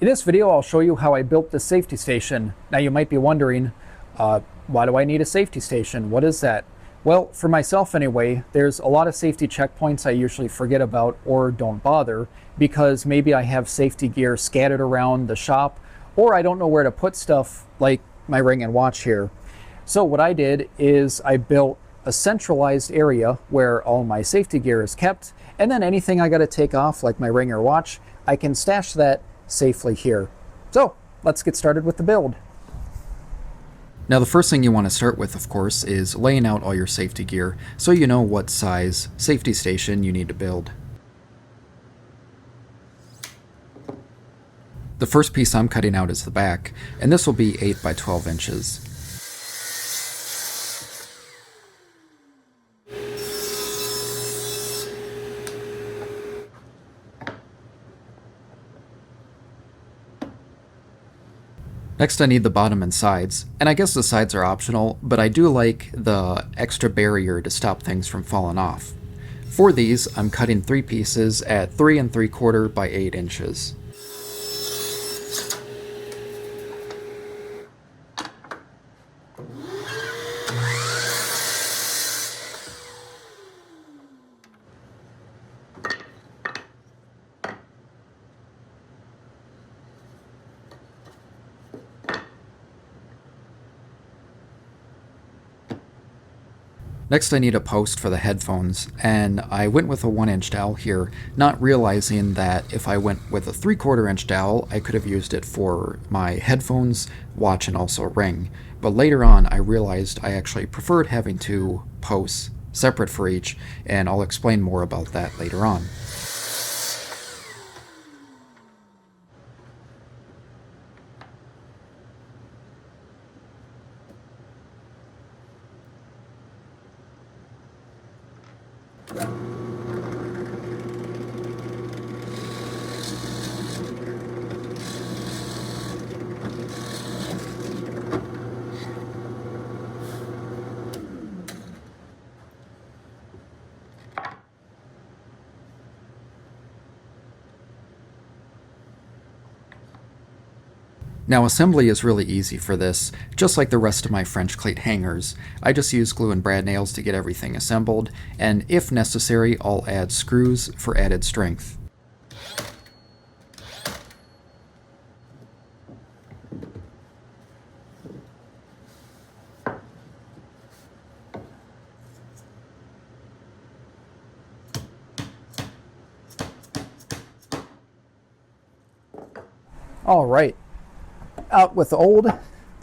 In this video, I'll show you how I built the safety station. Now you might be wondering, why do I need a safety station? What is that? Well, for myself anyway, there's a lot of safety checkpoints I usually forget about or don't bother because maybe I have safety gear scattered around the shop or I don't know where to put stuff like my ring and watch here. So what I did is I built a centralized area where all my safety gear is kept, and then anything I got to take off like my ring or watch, I can stash that safely here. So let's get started with the build. Now the first thing you want to start with, of course, is laying out all your safety gear so you know what size safety station you need to build. The first piece I'm cutting out is the back, and this will be 8 by 12 inches. Next I need the bottom and sides, and I guess the sides are optional, but I do like the extra barrier to stop things from falling off. For these, I'm cutting 3 pieces at 3 3/4 by 8 inches. Next I need a post for the headphones, and I went with a 1-inch dowel here, not realizing that if I went with a 3/4 inch dowel, I could have used it for my headphones, watch, and also ring. But later on I realized I actually preferred having 2 posts separate for each, and I'll explain more about that later on. Now assembly is really easy for this, just like the rest of my French cleat hangers. I just use glue and brad nails to get everything assembled, and if necessary, I'll add screws for added strength. All right. Out with the old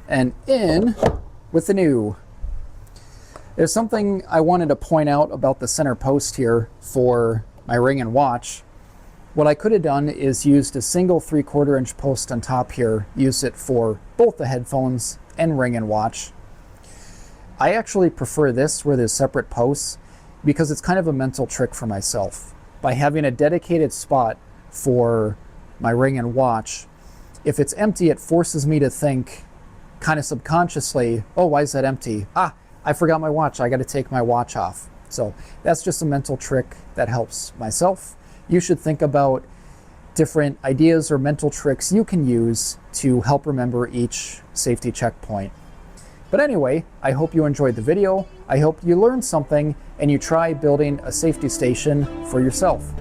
and in with the new. There's something I wanted to point out about the center post here for my ring and watch. What I could have done is used a single 3/4 inch post on top here, use it for both the headphones and ring and watch. I actually prefer this where there's separate posts because it's kind of a mental trick for myself. By having a dedicated spot for my ring and watch, if it's empty, it forces me to think kind of subconsciously, oh, why is that empty? Ah, I forgot my watch. I got to take my watch off. So that's just a mental trick that helps myself. You should think about different ideas or mental tricks you can use to help remember each safety checkpoint. But anyway, I hope you enjoyed the video. I hope you learned something and you try building a safety station for yourself.